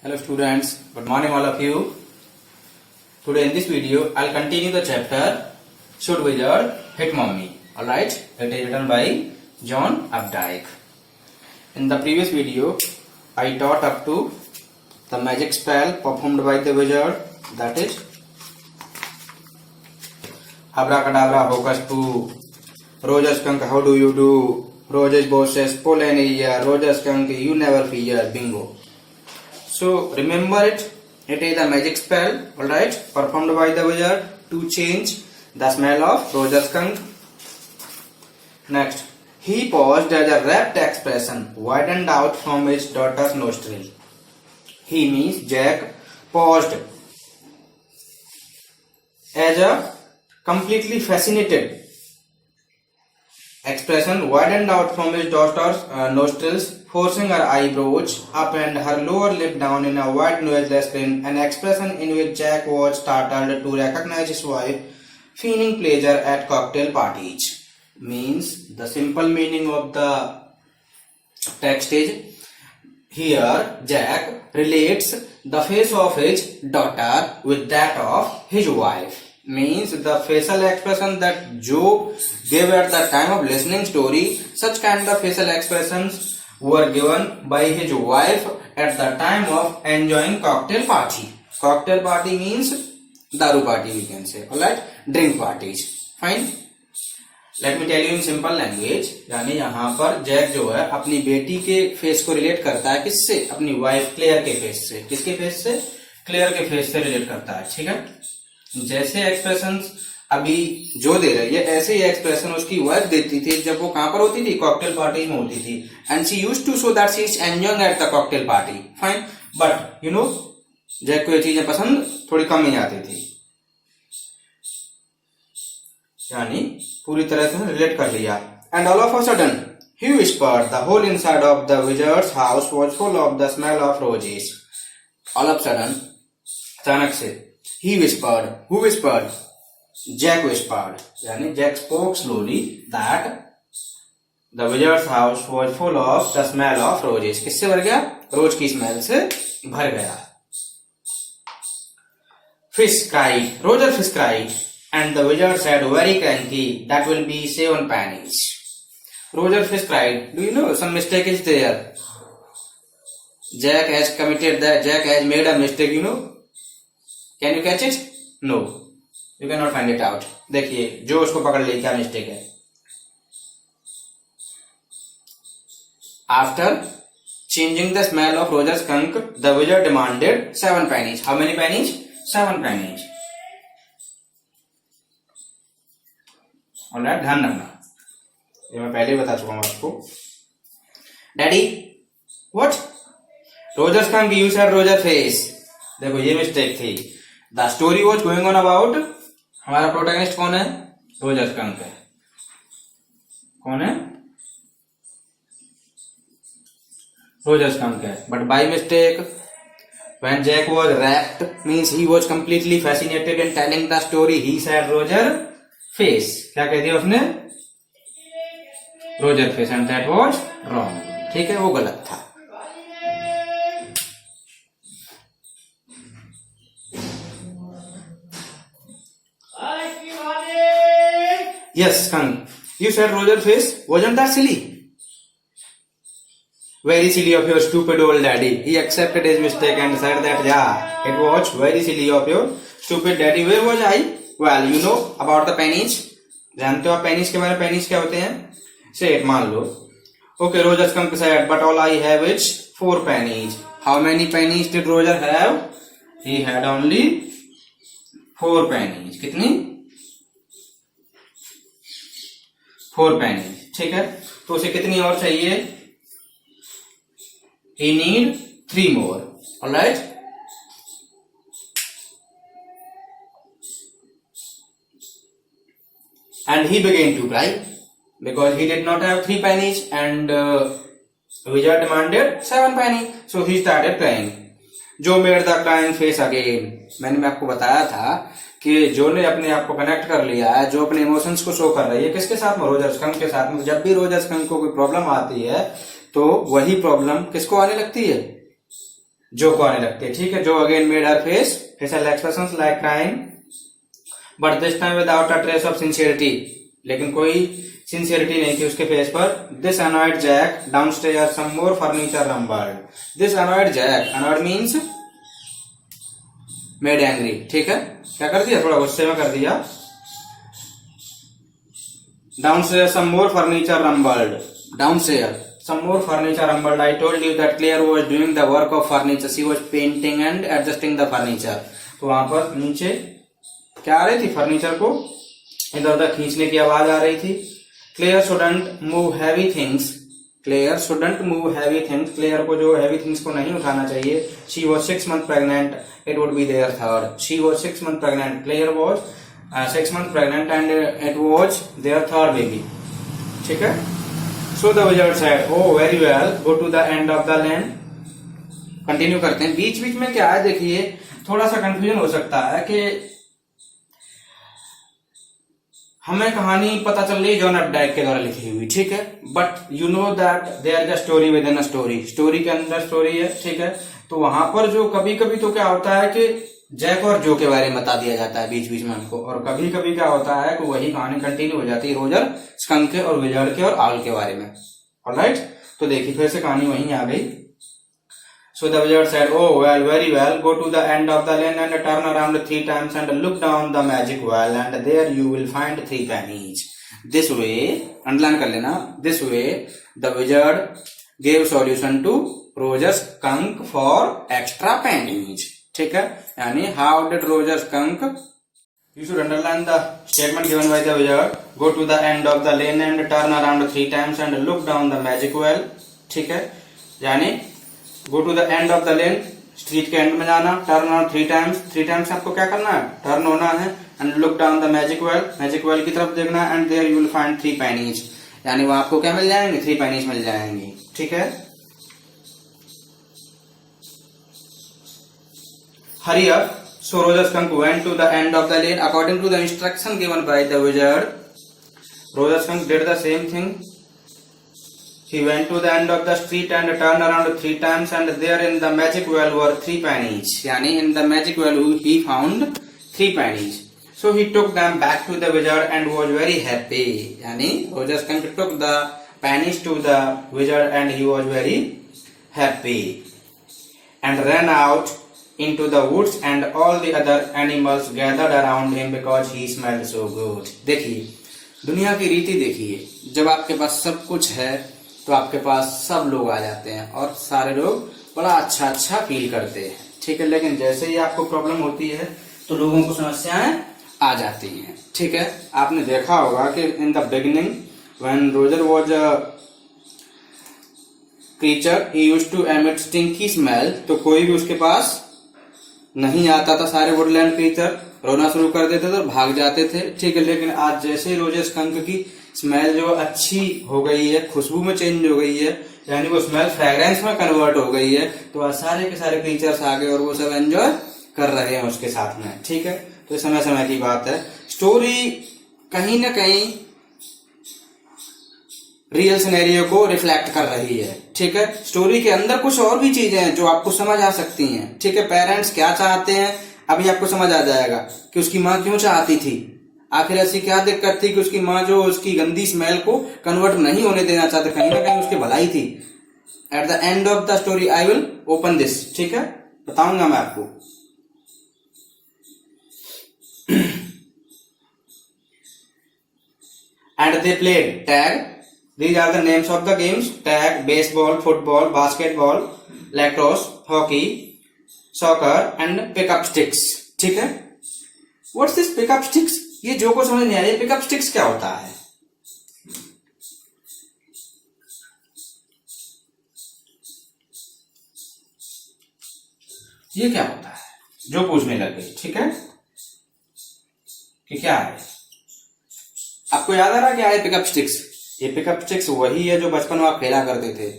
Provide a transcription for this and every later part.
Hello students, good morning all of you. Today in this video I'll continue the chapter Should Wizard Hit Mommy? Alright, it is written by John Updike. In the previous video I taught up to the magic spell performed by the wizard, that is Abracadabra hocus poo, Roger skunk how do you do, Roger's bosses pull an ear, Roger skunk you never fear, bingo. So remember it is a magic spell, alright, performed by the wizard to change the smell of Roger skunk. Next, he paused as a rapt expression widened out from his daughter's nostril. He means Jack paused as a completely fascinated expression widened out from his daughter's nostrils, forcing her eyebrows up and her lower lip down in a wide noiseless grin, an expression in which Jack was startled to recognize his wife feigning pleasure at cocktail parties. Means the simple meaning of the text is, here Jack relates the face of his daughter with that of his wife. Means the facial expression that Joe gave at the time of listening story, such kind of facial expressions were given by his wife at the time of enjoying cocktail party. Cocktail party means daru party, we can say, alright, drink parties. Fine. Let me tell you in simple language, यानी यहाँ पर Jack जो है अपनी बेटी के face को relate करता है किससे, अपनी वाइफ क्लेयर के फेस से. किसके फेस से? क्लेयर के फेस से रिलेट करता है. ठीक है. जैसे एक्सप्रेशंस अभी जो दे रही है ऐसे ही एक्सप्रेशन उसकी वाइफ देती थी जब वो कहां पर होती थी, कॉकटेल पार्टी में होती थी. And she used to show that she is enjoying at the cocktail party. Fine. But you know Jack को ये चीजें पसंद थोड़ी कम ही आती थी, यानी पूरी तरह से रिलेट कर लिया. And all of a sudden he whispered the whole inside of the wizard's house was full of the smell of roses. All of sudden, अचानक से, he whispered. Who whispered? Jack whispered. यानी Jack spoke slowly that the wizard's house was full of the smell of roses. किससे भर गया? रोज की smell से भर गया. Fish cried. Roger Fish cried. And the wizard said very cranky, that will be 7 pennies. Roger Fish cried. Do you know some mistake is there? Jack has committed that. Jack has made a mistake, you know. Can you catch it? No, you cannot find it out. देखिए जो उसको पकड़ ले क्या mistake है. After changing the smell of Roger's skunk, the wizard demanded 7 pennies. How many pennies? 7 pennies. Alright, ध्यान रखना, ये मैं पहले ही बता चुका हूँ आपको. Daddy, what? Roger's skunk, you said Roger face. देखो ये मिस्टेक थी. The story was going on about, हमारा प्रोटैगनिस्ट कौन है? रोजर स्कंक है. कौन है? रोजर स्कंक है. But by mistake when Jack was rapt means he was completely fascinated in telling the story, he said Roger face. क्या कह दिया उसने? Roger face. And that was wrong. ठीक है, वो गलत था. Yes, skunk. You said Roger face. Wasn't that silly? Very silly of your stupid old daddy. He accepted his mistake and said that, yeah, it was very silly of your stupid daddy. Where was I? Well, you know about the pennies. जानते हो आप pennies के बारे में? pennies क्या होते हैं? Say it, मान लो. Okay, Roger skunk said, but all I have is 4 pennies. How many pennies did Roger have? He had only 4 pennies. कितनी? 4 pennies. ठीक है, तो उसे कितनी और चाहिए? He need 3 more. Alright. And he began to cry because he did not have 3 pennies and wizard demanded 7 pennies. So he started crying. Joe made the crying face again. मैंने आपको बताया था कि जो ने अपने आप को कनेक्ट कर लिया है, जो अपने इमोशंस को शो कर रही है, किसके साथ में? रोजर स्कंक के साथ में. जब भी रोजर स्कंक को कोई प्रॉब्लम आती है तो वही प्रॉब्लम किसको आने लगती है? जोक आने लगते हैं, ठीक है। जो again made her face facial expressions like crime, but this time without a trace of sincerity, लेकिन कोई सिंसियरिटी नहीं थी उसके फेस पर। This annoyed Jack downstairs some more furniture rumbled. This annoyed Jack, annoyed means made angry, ठीक है। क्या कर दिया, थोड़ा गुस्से में कर दिया। Downstairs some more furniture rumbled, downstairs some more furniture rumbled. I told you that Claire was doing the work of furniture. She was painting and adjusting the furniture. तो वहां पर नीचे क्या आ रही थी, फर्नीचर को इधर उधर खींचने की आवाज आ रही थी। Claire shouldn't move heavy things. Claire shouldn't move heavy things. Claire को जो heavy things को नहीं उठाना चाहिए। She was 6 months pregnant. It would be their third. She was 6 months pregnant. Claire was 6 months pregnant and it was their third baby. ठीक है। So the wizard said, "Oh, very well. Go to the end of the lane." Continue करते हैं। बीच बीच में क्या है, देखिए थोड़ा सा कंफ्यूजन हो सकता है कि हमें कहानी पता चल रही है जॉन अपडाइक के द्वारा लिखी हुई, ठीक है। But you know that there is a story within a story, story के अंदर स्टोरी है, ठीक है। तो वहां पर जो कभी कभी तो क्या होता है कि जैक और जो के बारे में बता दिया जाता है बीच बीच में हमको, और कभी कभी क्या होता है कि वही कहानी कंटिन्यू हो जाती है रोजर स्कंक के और विजर्ड के और आल के बारे में। ऑलराइट, तो देखिए फिर से कहानी वहीं आ गई। So the wizard said, "Oh well, very well. Go to the end of the lane and turn around 3 times and look down the magic well, and there you will find 3 pennies. This way," underline कर लेना, "this way the wizard gave solution to Roger Skunk for extra pennies." ठीक है, यानी how did Roger Skunk, you should underline the statement given by the wizard. Go to the end of the lane and turn around 3 times and look down the magic well. ठीक है, यानी go to the end of the lane, street के end में जाना, turn on 3 times, 3 times आपको क्या करना है, टर्न होना है, and look down the magic well, magic well की तरफ देखना है, and there you will find 3 pennies, यानी वो आपको क्या मिल जाएंगे, 3 पेनीज मिल जाएंगी, ठीक है। Hurry up, so Roger Skunk went to the end of the lane according to the instruction given by the wizard. Roger Skunk did the same thing. He went to the end of the street and turned around 3 times, and there in the magic well were 3 pennies. यानी in the magic well he found 3 pennies. So he took them back to the wizard and was very happy. यानी Roger Skunk took the pennies to the wizard and he was very happy and ran out into the woods, and all the other animals gathered around him because he smelled so good. देखिए दुनिया की रीति देखिए, जब आपके पास सब कुछ है तो आपके पास सब लोग आ जाते हैं और सारे लोग बड़ा अच्छा अच्छा फील करते हैं, ठीक है। लेकिन जैसे ही आपको प्रॉब्लम होती है तो लोगों को समस्याएं आ जाती हैं, ठीक है। आपने देखा होगा कि in the beginning when Roger was a creature he used to emit stinky smell, तो कोई भी उसके पास नहीं आता था, सारे वुडलैंड क्रीचर रोना शुरू कर देते थे और भाग जाते थे, ठीक है। लेकिन आज जैसे ही रोजर स्कंक की स्मेल जो अच्छी हो गई है, खुशबू में चेंज हो गई है, यानी वो स्मेल फ्रेग्रेंस में कन्वर्ट हो गई है, तो आज सारे के सारे क्रीचर्स आ गए और वो सब एंजॉय कर रहे हैं उसके साथ में, ठीक है। तो समय समय की बात है। स्टोरी कहीं ना कहीं रियल सिनेरियो को रिफ्लेक्ट कर रही है, ठीक है। स्टोरी के अंदर कुछ और भी चीजें हैं जो आपको समझ आ सकती हैं, ठीक है। पेरेंट्स क्या चाहते हैं अभी आपको समझ आ जाएगा कि उसकी माँ क्यों चाहती थी, आखिर ऐसी क्या दिक्कत थी कि उसकी माँ जो उसकी गंदी स्मेल को कन्वर्ट नहीं होने देना चाहते, कहीं ना कहीं उसकी भलाई थी। At the end of the story I will open this, ठीक है, बताऊंगा मैं आपको। And they played tag, these are the names of the games: tag, baseball, football, basketball, lacrosse, hockey, soccer and pick up sticks, ठीक है। What's this pick up sticks? ये जो को समझ नहीं आ रही है, पिकअप स्टिक्स क्या होता है? ये क्या होता है जो पूछने लगे, ठीक है, कि क्या है? आपको याद आ रहा है क्या है पिकअप स्टिक्स? ये पिकअप स्टिक्स वही है जो बचपन में आप खेला करते थे।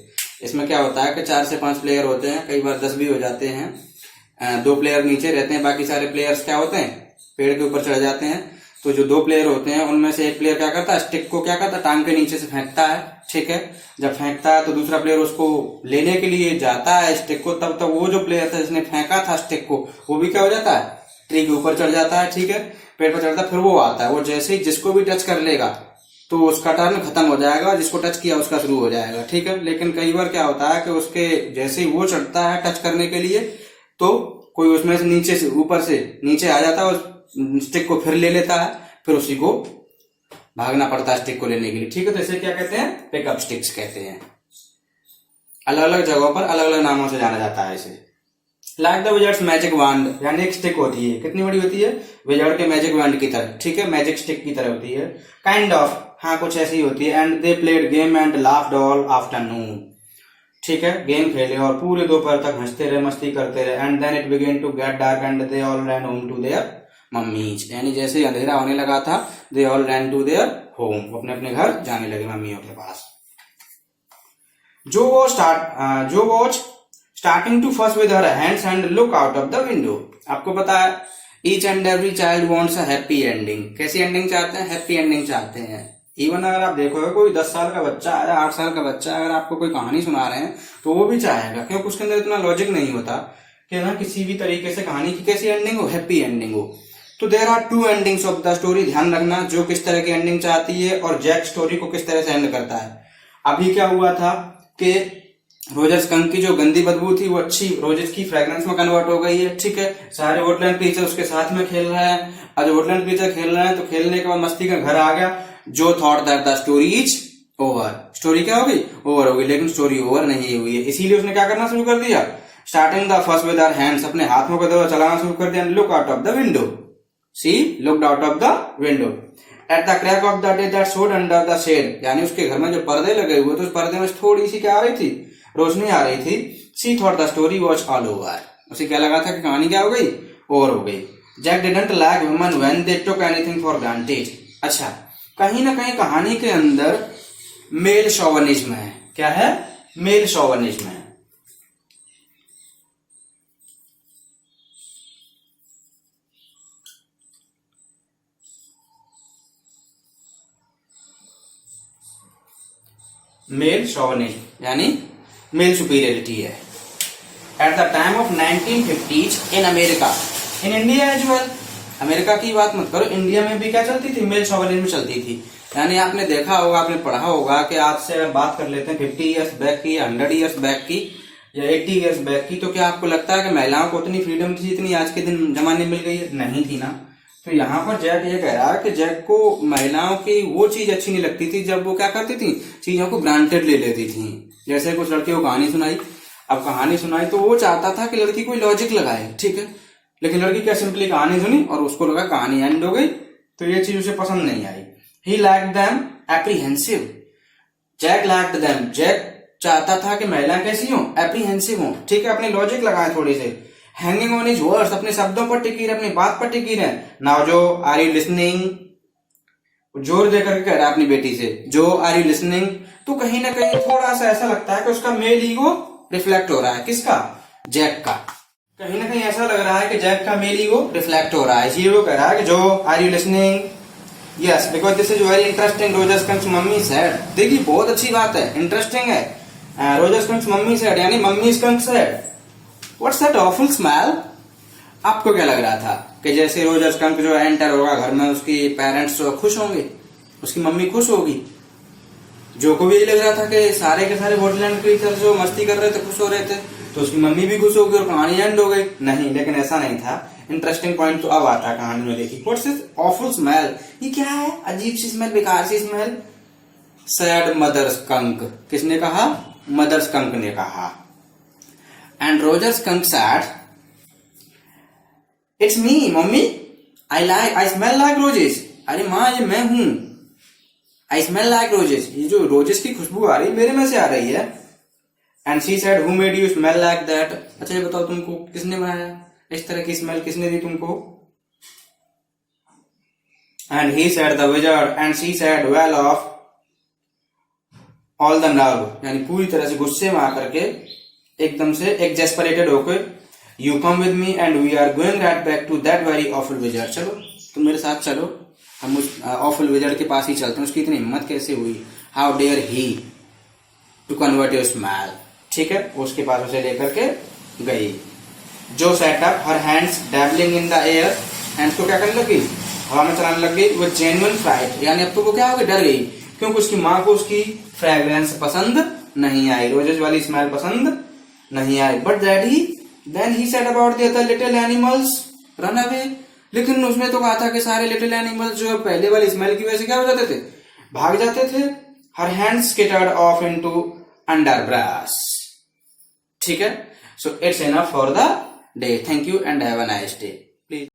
इसमें क्या होता है कि 4 से 5 प्लेयर होते हैं, कई बार 10 भी हो जाते हैं। 2 प्लेयर नीचे रहते हैं, बाकी सारे प्लेयर्स क्या होते हैं, पेड़ के ऊपर चढ़ जाते हैं। तो जो 2 प्लेयर होते हैं उनमें से एक प्लेयर क्या करता है, स्टिक को क्या करता है, टांग के नीचे से फेंकता है, ठीक है। जब फेंकता है तो दूसरा प्लेयर उसको लेने के लिए जाता है स्टिक को, तब तक वो जो प्लेयर था जिसने फेंका था स्टिक को, वो भी क्या हो जाता है, ट्री के ऊपर चढ़ जाता है, ठीक है, पेड़ पर चढ़ता है। फिर वो आता है, वो जैसे ही जिसको भी टच कर लेगा तो उसका टर्न खत्म हो जाएगा, जिसको टच किया उसका शुरू हो जाएगा, ठीक है। लेकिन कई बार क्या होता है कि उसके जैसे ही वो चढ़ता है टच करने के लिए, तो कोई उसमें से नीचे से ऊपर से नीचे आ जाता है, उस स्टिक को फिर ले लेता है, फिर उसी को भागना पड़ता है स्टिक को लेने के लिए, ठीक है। तो इसे क्या कहते हैं, पिकअप स्टिक्स कहते हैं। अलग अलग जगहों पर अलग अलग नामों से जाना जाता है इसे। लाइक द विजार्ड्स मैजिक वांड, यानी एक स्टिक होती है, कितनी बड़ी होती है, विजार्ड के मैजिक वांड की तरह, ठीक है, मैजिक स्टिक की तरह होती है, काइंड ऑफ, हाँ कुछ ऐसी होती है। And they played game and laughed all afternoon, ठीक है, गेम खेले और पूरे दोपहर तक हंसते रहे, मस्ती करते रहे। And then it began to get dark and they all ran home to their mommies, यानी जैसे ही अंधेरा होने लगा था, they all ran to their home, अपने अपने घर जाने लगे मम्मियों के पास। Jo watch starting to first with her hands and look out of the window. आपको पता है each and every child wants a happy ending, कैसी एंडिंग चाहते हैं, हैप्पी एंडिंग चाहते हैं। इवन अगर आप देखोगे कोई 10 साल का बच्चा है, 8 साल का बच्चा है, अगर आपको कोई कहानी सुना रहे हैं तो वो भी चाहेगा, क्योंकि उसके अंदर इतना लॉजिक नहीं होता कि ना किसी भी तरीके से कहानी की कैसी एंडिंग हो, हैप्पी एंडिंग हो। तो there are 2 endings of the story, ध्यान रखना, जो किस तरह की एंडिंग चाहती है और जैक स्टोरी को किस तरह से एंड करता है। अभी क्या हुआ था कि रोजर स्कंक की जो गंदी बदबू थी वो अच्छी रोजेस की फ्रेग्रेंस में कन्वर्ट हो गई है, ठीक है। सारे वुडलैंड क्रीचर उसके साथ में खेल रहे हैं, और वुडलैंड क्रीचर खेल रहे हैं तो खेलने के बाद मस्ती का घर आ गया। जो thought that the story is over, story क्या होगी, ओवर होगी, लेकिन स्टोरी ओवर नहीं हुई है। इसीलिए उसने क्या करना शुरू कर दिया, starting the first with our hands, अपने हाथों का दौरा चलाना शुरू कर दिया। Look out of the window, see looked out of the window at the crack of the day that showed under the shade, यानी उसके घर में जो पर्दे लगे हुए थे उस पर्दे में थोड़ी सी क्या आ रही थी, रोशनी आ रही थी। She thought the story was all over, उसे क्या लगा था कि कहानी क्या हो गई, ओवर हो गई। Jack didn't like women when they took anything for granted. अच्छा, कहीं ना कहीं कहानी के अंदर मेल शोवनिज्म है। क्या है, मेल शोवनिज्म है। मेल शोवनिज्म यानी मेल सुपीरियरिटी है। At the time of 1950s in America, in India as well, America की बात मत करो, इंडिया में भी क्या चलती थी, मेल शोवनिज्म चलती थी। यानी आपने देखा होगा, आपने पढ़ा होगा कि आज से अगर बात कर लेते हैं 50 ईयर्स बैक की, 100 ईयर्स बैक की या 80 ईयर्स बैक की, तो क्या आपको लगता है कि महिलाओं को उतनी फ्रीडम थी जितनी आज के दिन जमाने में मिल गई है? नहीं थी ना। तो यहाँ पर जैक ये कह रहा है कि जैक को महिलाओं की वो चीज अच्छी नहीं लगती थी जब वो क्या करती थी, चीजों को ग्रांटेड ले लेती थी। जैसे कुछ लड़कियों को कहानी सुनाई, अब कहानी सुनाई तो वो चाहता था कि लड़की कोई लॉजिक लगाए, ठीक है, लेकिन लड़की क्या सिंपली कहानी सुनी और उसको लगा कहानी एंड हो गई, तो ये चीज उसे पसंद नहीं आई। He liked them apprehensive, Jack liked them, Jack चाहता था कि महिलाएं कैसी हो, एप्रीहेंसिव हो, ठीक है, अपने लॉजिक लगाए थोड़े से। हैंगिंग ऑन हिज वर्ड्स, अपने शब्दों पर टिकी रहे, अपनी बात पर टिकी रहे। नाउ जो आर यू लिसनिंग, जोर देकर कह रहा है अपनी बेटी से, जो आर यू लिसनिंग, तो कहीं ना कहीं थोड़ा सा ऐसा लगता है कि उसका मेल ईगो रिफ्लेक्ट हो रहा है। किसका, जैक का। कहीं ना कहीं ऐसा लग रहा है कि जैक का मेल ईगो रिफ्लेक्ट हो रहा है, इसलिए वो कह रहा है कि जो are you listening, yes because this is very interesting, Roger Skunk's mummy said. देखिए बहुत अच्छी बात है, इंटरेस्टिंग है। रोजर स्कंक्स मम्मी सेड यानी mummy skunk said, what's that awful smell. आपको क्या लग रहा था कि जैसे रोजर स्कंक जो एंटर होगा घर में, उसकी पेरेंट्स खुश होंगे, उसकी मम्मी खुश होगी। जो को भी यही लग रहा था कि सारे के सारे वुडलैंड क्रीचर जो मस्ती कर रहे थे खुश हो रहे थे, तो उसकी मम्मी भी खुश होगी और कहानी एंड हो गई। नहीं, लेकिन ऐसा नहीं था। इंटरेस्टिंग पॉइंट तो अब आता है कहानी में, देखिए व्हाट्स दिस ऑफुल स्मेल, ये क्या है, अजीब सी स्मेल, बेकार सी स्मेल। सैड मदर स्कंक, किसने कहा, मदर स्कंक ने कहा। And Roger skunk sad, it's me mummy, I smell like roses. अरे माँ ये मैं हूं, आई स्मेल लाइक रोजेस, ये जो रोजेस की खुशबू आ रही है मेरे में से आ रही है। And she said who made you smell like that. अच्छा ये बताओ तुमको किसने बनाया, इस तरह की स्मेल किसने दी तुमको। And he said the wizard and she said well of all the nerve, यानी पूरी तरह से गुस्से में आकर के एकदम से एक्सपेरेटेड होकर, you come with me and we are going right back to that very awful wizard. चलो तुम मेरे साथ चलो, हम उस ऑफुल विजार्ड के पास ही चलते हैं। उसकी इतनी हिम्मत कैसे हुई, how dare he, to convert your smell. ठीक है, उसके पास उसे लेकर के गई। जो set up her hands dabbling in the air, hands को क्या करने लगी, हवा में चलाने लग गई। वो जेन्युइन फ्राइट, यानी अब तो वो क्या हो गई, डर गई, क्योंकि उसकी माँ को उसकी फ्रेग्रेंस पसंद नहीं आई, रोजेज वाली स्मेल पसंद नहीं आई। But then he said about the other little animals run away. लेकिन उसने तो कहा था कि सारे लिटिल एनिमल्स जो पहले वाली स्मेल की वजह से क्या हो जाते थे, भाग जाते थे। Her hands skittered off into underbrush. ठीक है, so it's enough for the day. Thank you and have a nice day.